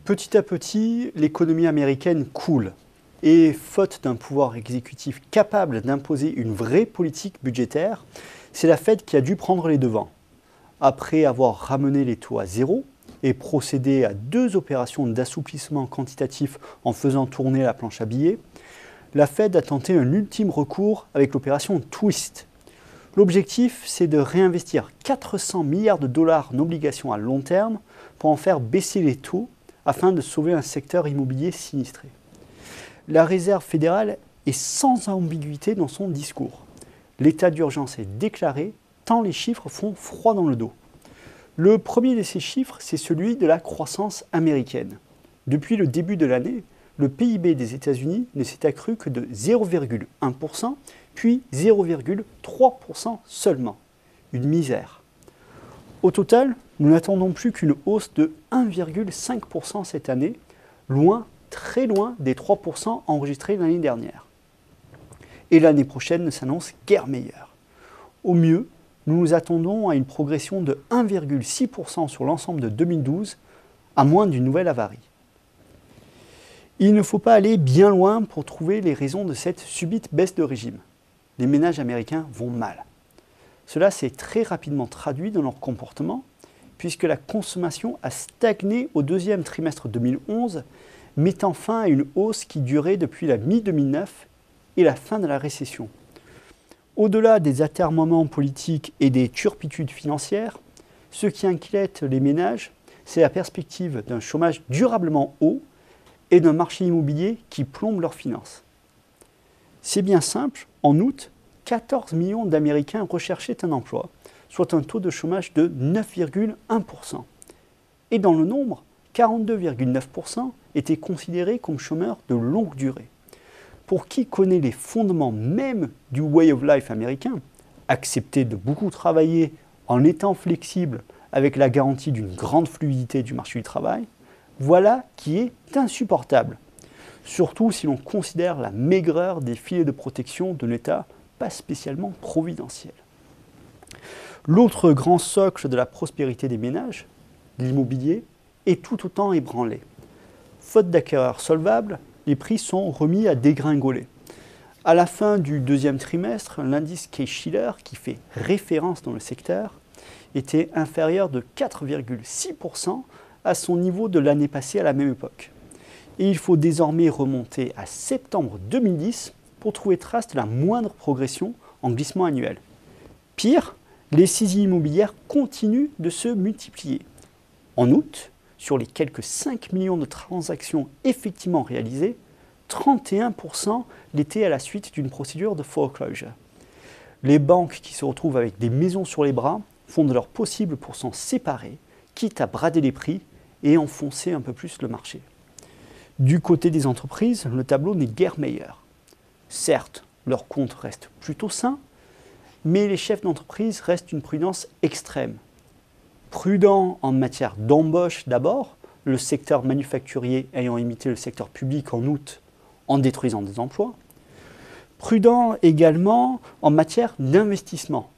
Petit à petit, l'économie américaine coule. Et faute d'un pouvoir exécutif capable d'imposer une vraie politique budgétaire, c'est la Fed qui a dû prendre les devants. Après avoir ramené les taux à zéro et procédé à 2 opérations d'assouplissement quantitatif en faisant tourner la planche à billets, la Fed a tenté un ultime recours avec l'opération Twist. L'objectif, c'est de réinvestir 400 milliards de dollars en obligations à long terme pour en faire baisser les taux afin de sauver un secteur immobilier sinistré. La Réserve fédérale est sans ambiguïté dans son discours. L'état d'urgence est déclaré tant les chiffres font froid dans le dos. Le premier de ces chiffres, c'est celui de la croissance américaine. Depuis le début de l'année, le PIB des États-Unis ne s'est accru que de 0,1%, puis 0,3% seulement. Une misère. Au total, nous n'attendons plus qu'une hausse de 1,5% cette année, très loin des 3% enregistrés l'année dernière. Et l'année prochaine ne s'annonce guère meilleure. Au mieux, nous nous attendons à une progression de 1,6% sur l'ensemble de 2012, à moins d'une nouvelle avarie. Il ne faut pas aller bien loin pour trouver les raisons de cette subite baisse de régime. Les ménages américains vont mal. Cela s'est très rapidement traduit dans leur comportement, puisque la consommation a stagné au deuxième trimestre 2011, mettant fin à une hausse qui durait depuis la mi-2009 et la fin de la récession. Au-delà des atermoiements politiques et des turpitudes financières, ce qui inquiète les ménages, c'est la perspective d'un chômage durablement haut et d'un marché immobilier qui plombe leurs finances. C'est bien simple, en août, 14 millions d'Américains recherchaient un emploi, soit un taux de chômage de 9,1%. Et dans le nombre, 42,9% étaient considérés comme chômeurs de longue durée. Pour qui connaît les fondements même du way of life américain, accepter de beaucoup travailler en étant flexible avec la garantie d'une grande fluidité du marché du travail, voilà qui est insupportable. Surtout si l'on considère la maigreur des filets de protection de l'État pas spécialement providentiel. L'autre grand socle de la prospérité des ménages, l'immobilier, est tout autant ébranlé. Faute d'acquéreurs solvables, les prix sont remis à dégringoler. À la fin du deuxième trimestre, l'indice Case-Shiller, qui fait référence dans le secteur, était inférieur de 4,6% à son niveau de l'année passée à la même époque. Et il faut désormais remonter à septembre 2010 pour trouver trace de la moindre progression en glissement annuel. Pire, les saisies immobilières continuent de se multiplier. En août, sur les quelques 5 millions de transactions effectivement réalisées, 31% l'étaient à la suite d'une procédure de foreclosure. Les banques qui se retrouvent avec des maisons sur les bras font de leur possible pour s'en séparer, quitte à brader les prix et enfoncer un peu plus le marché. Du côté des entreprises, le tableau n'est guère meilleur. Certes, leurs comptes restent plutôt sains, mais les chefs d'entreprise restent une prudence extrême. Prudent en matière d'embauche d'abord, le secteur manufacturier ayant imité le secteur public en août en détruisant des emplois. Prudent également en matière d'investissement.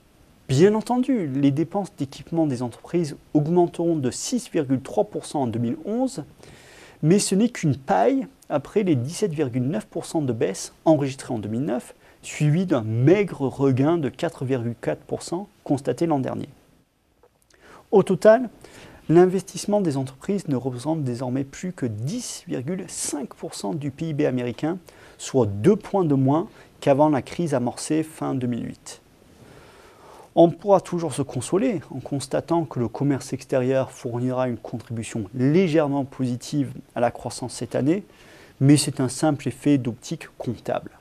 Bien entendu, les dépenses d'équipement des entreprises augmenteront de 6,3% en 2011, mais ce n'est qu'une paille après les 17,9% de baisse enregistrés en 2009, suivi d'un maigre regain de 4,4% constaté l'an dernier. Au total, l'investissement des entreprises ne représente désormais plus que 10,5% du PIB américain, soit 2 points de moins qu'avant la crise amorcée fin 2008. On pourra toujours se consoler en constatant que le commerce extérieur fournira une contribution légèrement positive à la croissance cette année, mais c'est un simple effet d'optique comptable.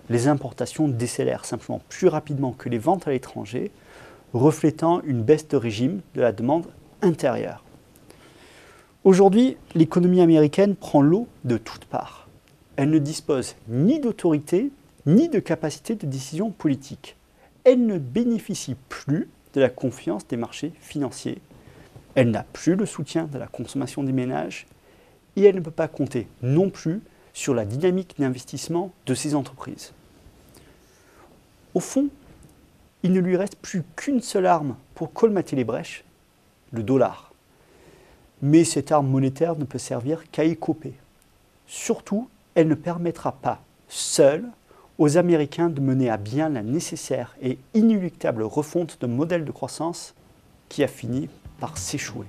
Les importations décélèrent simplement plus rapidement que les ventes à l'étranger, reflétant une baisse de régime de la demande intérieure. Aujourd'hui, l'économie américaine prend l'eau de toutes parts. Elle ne dispose ni d'autorité, ni de capacité de décision politique. Elle ne bénéficie plus de la confiance des marchés financiers. Elle n'a plus le soutien de la consommation des ménages et elle ne peut pas compter non plus sur la dynamique d'investissement de ces entreprises. Au fond, il ne lui reste plus qu'une seule arme pour colmater les brèches, le dollar. Mais cette arme monétaire ne peut servir qu'à écoper. Surtout, elle ne permettra pas, seule, aux Américains de mener à bien la nécessaire et inéluctable refonte d'un modèle de croissance qui a fini par s'échouer.